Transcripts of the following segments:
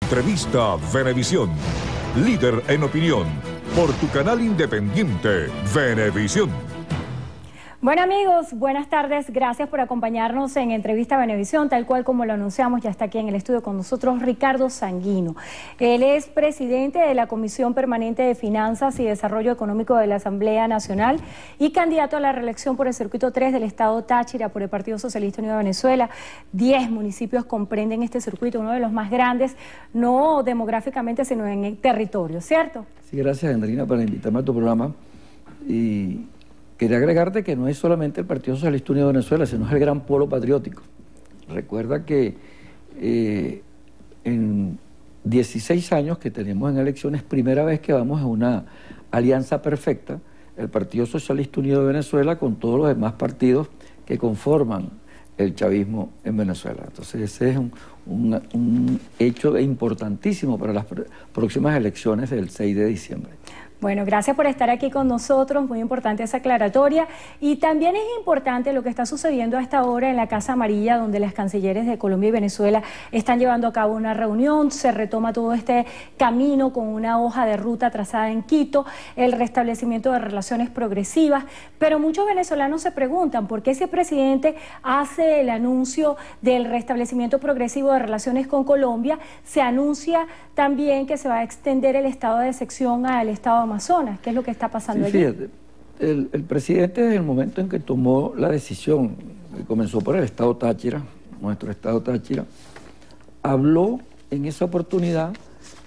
Entrevista Venevisión. Líder en opinión. Por tu canal independiente, Venevisión. Bueno amigos, buenas tardes, gracias por acompañarnos en Entrevista Venevisión, tal cual como lo anunciamos, ya está aquí en el estudio con nosotros Ricardo Sanguino. Él es presidente de la Comisión Permanente de Finanzas y Desarrollo Económico de la Asamblea Nacional y candidato a la reelección por el Circuito 3 del Estado Táchira por el Partido Socialista Unido de Venezuela. 10 municipios comprenden este circuito, uno de los más grandes, no demográficamente, sino en el territorio, ¿cierto? Sí, gracias Andrina por invitarme a tu programa. Y quería agregarte que no es solamente el Partido Socialista Unido de Venezuela, sino es el gran polo patriótico. Recuerda que en 16 años que tenemos en elecciones, primera vez que vamos a una alianza perfecta, el Partido Socialista Unido de Venezuela con todos los demás partidos que conforman el chavismo en Venezuela. Entonces ese es un hecho importantísimo para las próximas elecciones del 6 de diciembre. Bueno, gracias por estar aquí con nosotros, muy importante esa aclaratoria. Y también es importante lo que está sucediendo a esta hora en la Casa Amarilla, donde las cancilleres de Colombia y Venezuela están llevando a cabo una reunión, se retoma todo este camino con una hoja de ruta trazada en Quito, el restablecimiento de relaciones progresivas, pero muchos venezolanos se preguntan por qué si el presidente hace el anuncio del restablecimiento progresivo de relaciones con Colombia, se anuncia también que se va a extender el estado de excepción al estado Amazonas. ¿Qué es lo que está pasando allí? Fíjate, el presidente desde el momento en que tomó la decisión, que comenzó por el estado Táchira, nuestro estado Táchira, habló en esa oportunidad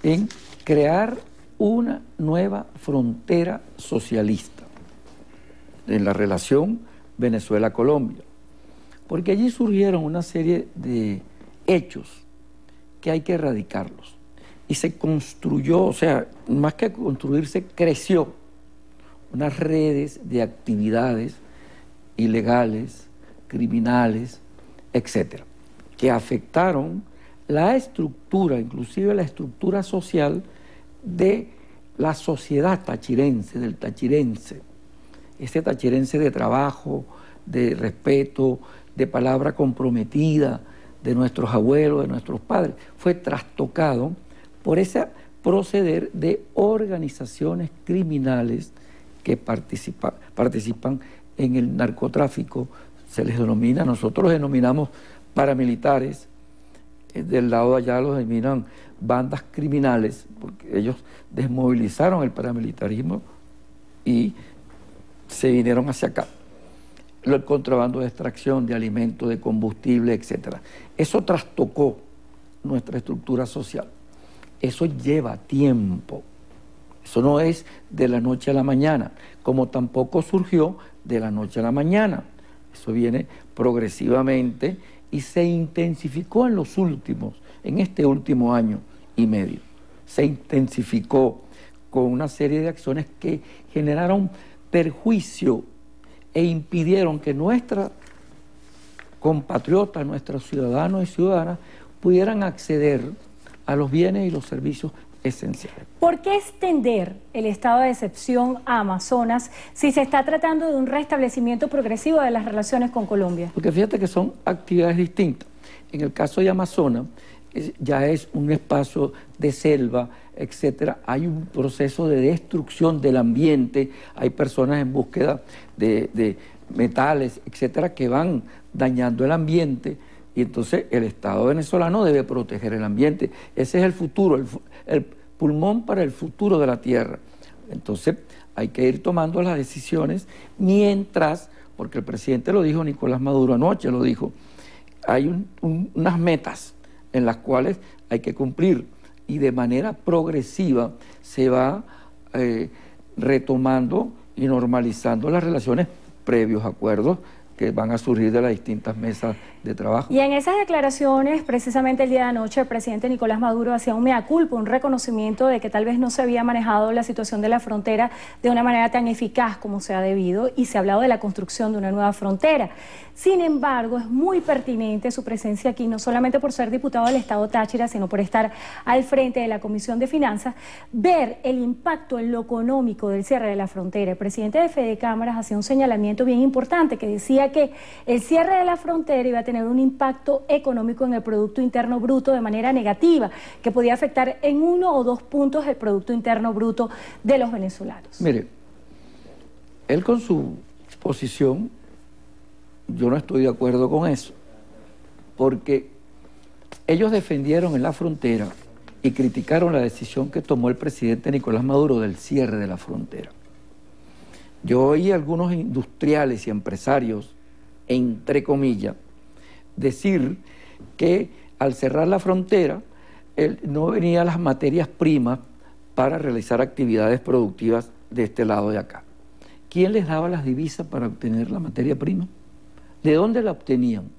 en crear una nueva frontera socialista en la relación Venezuela-Colombia, porque allí surgieron una serie de hechos que hay que erradicarlos. Y se construyó, o sea, más que construirse, creció unas redes de actividades ilegales, criminales, etcétera, que afectaron la estructura, inclusive la estructura social de la sociedad tachirense, del tachirense. Ese tachirense de trabajo, de respeto, de palabra comprometida, de nuestros abuelos, de nuestros padres, fue trastocado por ese proceder de organizaciones criminales que participan en el narcotráfico. Se les denomina, nosotros los denominamos paramilitares, del lado de allá los denominan bandas criminales, porque ellos desmovilizaron el paramilitarismo y se vinieron hacia acá. El contrabando de extracción de alimentos, de combustible, etc. Eso trastocó nuestra estructura social. Eso lleva tiempo, eso no es de la noche a la mañana, como tampoco surgió de la noche a la mañana. Eso viene progresivamente y se intensificó en este último año y medio. Se intensificó con una serie de acciones que generaron perjuicio e impidieron que nuestros compatriotas, nuestros ciudadanos y ciudadanas pudieran acceder a los bienes y los servicios esenciales. ¿Por qué extender el estado de excepción a Amazonas si se está tratando de un restablecimiento progresivo de las relaciones con Colombia? Porque fíjate que son actividades distintas. En el caso de Amazonas, ya es un espacio de selva, etcétera. Hay un proceso de destrucción del ambiente, hay personas en búsqueda de metales, etcétera, que van dañando el ambiente. Y entonces el Estado venezolano debe proteger el ambiente. Ese es el futuro, el pulmón para el futuro de la tierra. Entonces hay que ir tomando las decisiones mientras, porque el presidente lo dijo, Nicolás Maduro anoche lo dijo, hay unas metas en las cuales hay que cumplir y de manera progresiva se va retomando y normalizando las relaciones previos acuerdos que van a surgir de las distintas mesas de trabajo. Y en esas declaraciones, precisamente el día de anoche, el presidente Nicolás Maduro hacía un mea culpa, un reconocimiento de que tal vez no se había manejado la situación de la frontera de una manera tan eficaz como se ha debido, y se ha hablado de la construcción de una nueva frontera. Sin embargo, es muy pertinente su presencia aquí, no solamente por ser diputado del Estado Táchira, sino por estar al frente de la Comisión de Finanzas, ver el impacto en lo económico del cierre de la frontera. El presidente de Fede Cámaras hacía un señalamiento bien importante que decía que el cierre de la frontera iba a tener un impacto económico en el Producto Interno Bruto de manera negativa, que podía afectar en 1 o 2 puntos el Producto Interno Bruto de los venezolanos. Mire, él con su posición, yo no estoy de acuerdo con eso, porque ellos defendieron en la frontera y criticaron la decisión que tomó el presidente Nicolás Maduro del cierre de la frontera. Yo oí a algunos industriales y empresarios, entre comillas, decir que al cerrar la frontera no venían las materias primas para realizar actividades productivas de este lado de acá. ¿Quién les daba las divisas para obtener la materia prima? ¿De dónde la obtenían?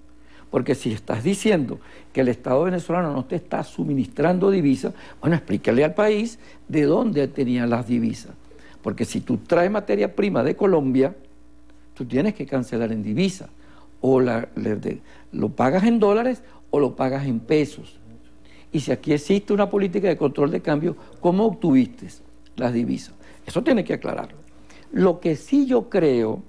Porque si estás diciendo que el Estado venezolano no te está suministrando divisas, bueno, explícale al país de dónde tenían las divisas. Porque si tú traes materia prima de Colombia, tú tienes que cancelar en divisa. O lo pagas en dólares o lo pagas en pesos. Y si aquí existe una política de control de cambio, ¿cómo obtuviste las divisas? Eso tiene que aclararlo. Lo que sí yo creo,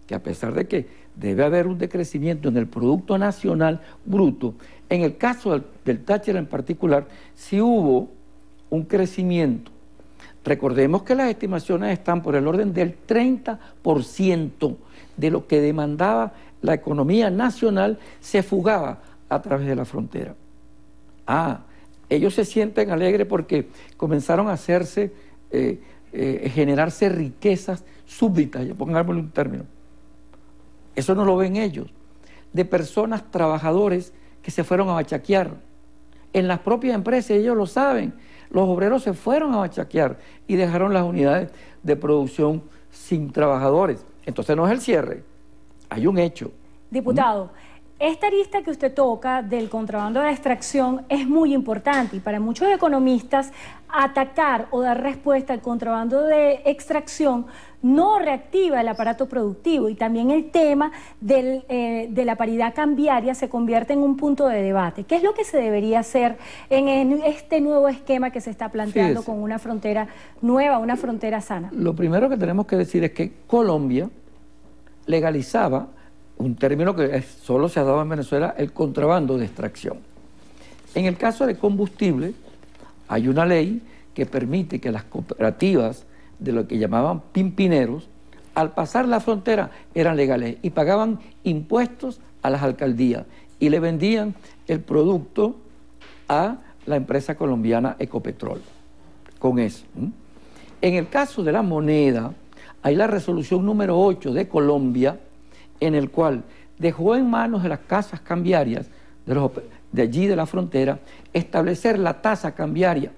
que a pesar de que debe haber un decrecimiento en el Producto Nacional Bruto, en el caso del Táchira en particular, sí hubo un crecimiento. Recordemos que las estimaciones están por el orden del 30% de lo que demandaba la economía nacional se fugaba a través de la frontera. Ellos se sienten alegres porque comenzaron a hacerse, generarse riquezas súbditas, pongámosle un término. Eso no lo ven ellos, de personas, trabajadores que se fueron a bachaquear. En las propias empresas, ellos lo saben, los obreros se fueron a bachaquear y dejaron las unidades de producción sin trabajadores. Entonces no es el cierre, hay un hecho. Diputado, esta arista que usted toca del contrabando de extracción es muy importante y para muchos economistas atacar o dar respuesta al contrabando de extracción no reactiva el aparato productivo y también el tema de la paridad cambiaria se convierte en un punto de debate. ¿Qué es lo que se debería hacer en este nuevo esquema que se está planteando con una frontera nueva, una frontera sana? Lo primero que tenemos que decir es que Colombia legalizaba un término que solo se ha dado en Venezuela, el contrabando de extracción. En el caso de combustible, hay una ley que permite que las cooperativas de lo que llamaban pimpineros, al pasar la frontera eran legales y pagaban impuestos a las alcaldías y le vendían el producto a la empresa colombiana Ecopetrol. Con eso. En el caso de la moneda, hay la resolución número 8 de Colombia, en el cual dejó en manos de las casas cambiarias de allí de la frontera establecer la tasa cambiaria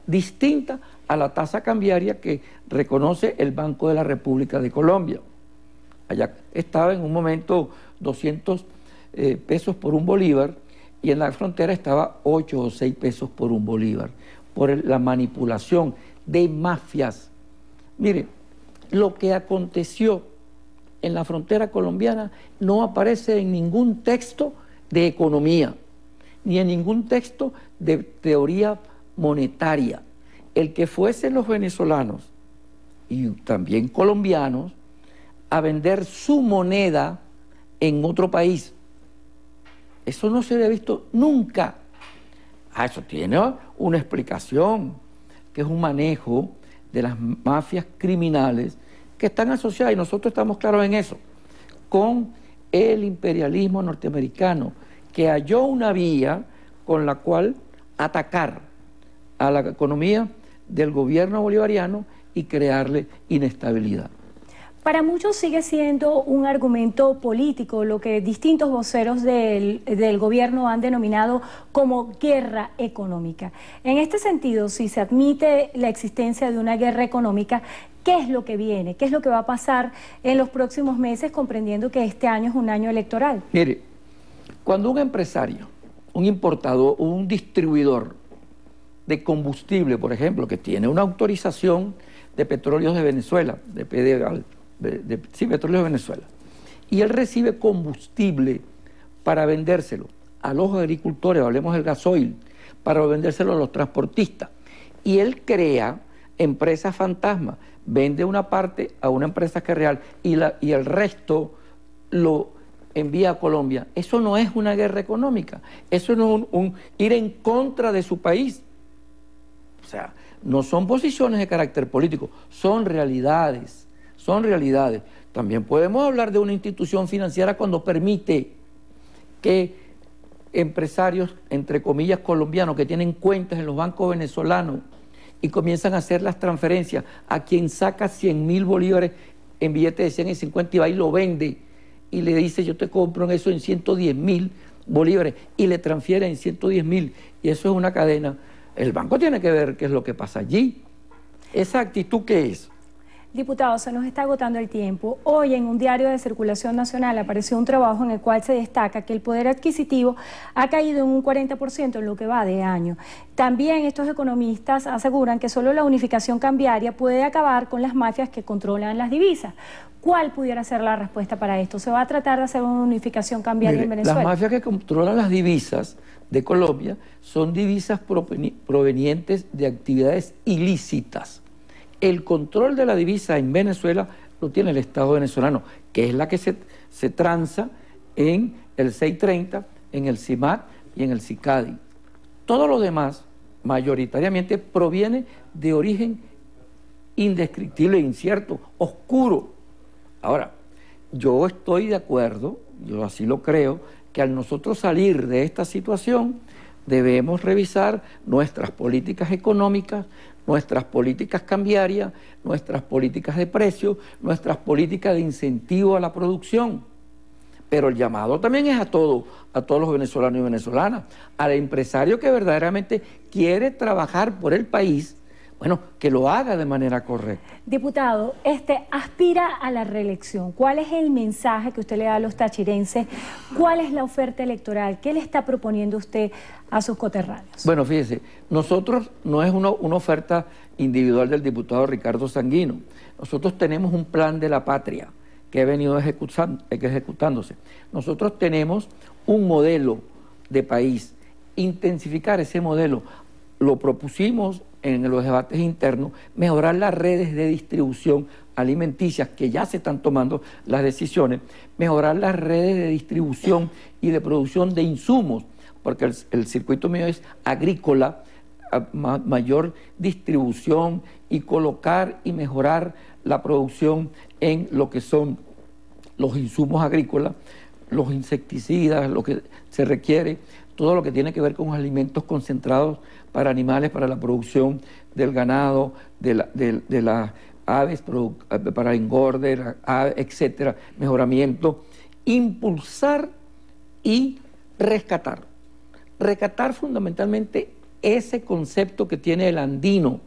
distinta a la tasa cambiaria que reconoce el Banco de la República de Colombia. Allá estaba en un momento 200 pesos por un bolívar y en la frontera estaba 8 o 6 pesos por un bolívar, por la manipulación de mafias. Mire, lo que aconteció en la frontera colombiana no aparece en ningún texto de economía, ni en ningún texto de teoría monetaria. El que fuesen los venezolanos y también colombianos a vender su moneda en otro país, eso no se había visto nunca. Eso tiene una explicación, que es un manejo de las mafias criminales que están asociadas, y nosotros estamos claros en eso, con el imperialismo norteamericano, que halló una vía con la cual atacar a la economía del gobierno bolivariano y crearle inestabilidad. Para muchos sigue siendo un argumento político lo que distintos voceros del gobierno han denominado como guerra económica. En este sentido, si se admite la existencia de una guerra económica, ¿qué es lo que viene? ¿Qué es lo que va a pasar en los próximos meses, comprendiendo que este año es un año electoral? Mire, cuando un empresario, un importador, un distribuidor de combustible, por ejemplo, que tiene una autorización de Petróleos de Venezuela, de PDVSA, sí, Petróleos de Venezuela, y él recibe combustible para vendérselo a los agricultores, hablemos del gasoil, para vendérselo a los transportistas, y él crea empresas fantasma, vende una parte a una empresa que es real y el resto lo envía a Colombia. Eso no es una guerra económica, eso no es un ir en contra de su país. O sea, no son posiciones de carácter político, son realidades, son realidades. También podemos hablar de una institución financiera cuando permite que empresarios, entre comillas, colombianos, que tienen cuentas en los bancos venezolanos y comienzan a hacer las transferencias a quien saca 100.000 bolívares en billetes de 100 y 50 y va y lo vende y le dice yo te compro en eso en 110.000 bolívares y le transfiere en 110.000 y eso es una cadena. El banco tiene que ver qué es lo que pasa allí. ¿Esa actitud qué es? Diputado, se nos está agotando el tiempo. Hoy en un diario de circulación nacional apareció un trabajo en el cual se destaca que el poder adquisitivo ha caído en un 40% en lo que va de año. También estos economistas aseguran que solo la unificación cambiaria puede acabar con las mafias que controlan las divisas. ¿Cuál pudiera ser la respuesta para esto? ¿Se va a tratar de hacer una unificación cambiaria en Venezuela? Las mafias que controlan las divisas de Colombia son divisas provenientes de actividades ilícitas. El control de la divisa en Venezuela lo tiene el Estado venezolano, que es la que se transa en el 630, en el CIMAT y en el CICADI. Todo lo demás, mayoritariamente, proviene de origen indescriptible, incierto, oscuro. Ahora, yo estoy de acuerdo, yo así lo creo, que al nosotros salir de esta situación debemos revisar nuestras políticas económicas, nuestras políticas cambiarias, nuestras políticas de precios, nuestras políticas de incentivo a la producción. Pero el llamado también es a todos los venezolanos y venezolanas, al empresario que verdaderamente quiere trabajar por el país, bueno, que lo haga de manera correcta. Diputado, aspira a la reelección. ¿Cuál es el mensaje que usted le da a los tachirenses? ¿Cuál es la oferta electoral? ¿Qué le está proponiendo usted a sus coterráneos? Bueno, fíjese, nosotros no es una oferta individual del diputado Ricardo Sanguino. Nosotros tenemos un plan de la patria que ha venido ejecutándose. Nosotros tenemos un modelo de país. Intensificar ese modelo. Lo propusimos en los debates internos, mejorar las redes de distribución alimenticias, que ya se están tomando las decisiones, mejorar las redes de distribución y de producción de insumos, porque el circuito mío es agrícola, mayor distribución y colocar y mejorar la producción en lo que son los insumos agrícolas, los insecticidas, lo que se requiere, todo lo que tiene que ver con alimentos concentrados para animales, para la producción del ganado, de las aves, para engorde, etcétera, mejoramiento, impulsar y rescatar. Rescatar fundamentalmente ese concepto que tiene el andino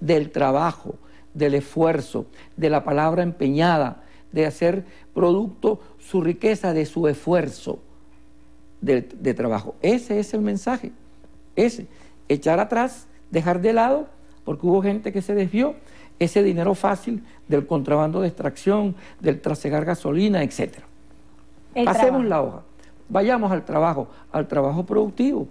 del trabajo, del esfuerzo, de la palabra empeñada, de hacer producto su riqueza de su esfuerzo de trabajo. Ese es el mensaje, echar atrás, dejar de lado, porque hubo gente que se desvió, ese dinero fácil del contrabando de extracción, del trasegar gasolina, etc. Pasemos la hoja, vayamos al trabajo productivo.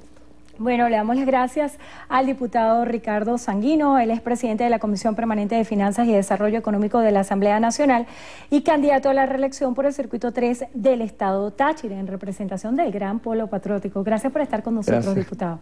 Bueno, le damos las gracias al diputado Ricardo Sanguino. Él es presidente de la Comisión Permanente de Finanzas y Desarrollo Económico de la Asamblea Nacional y candidato a la reelección por el Circuito 3 del Estado Táchira en representación del Gran Polo Patriótico. Gracias por estar con nosotros, diputado.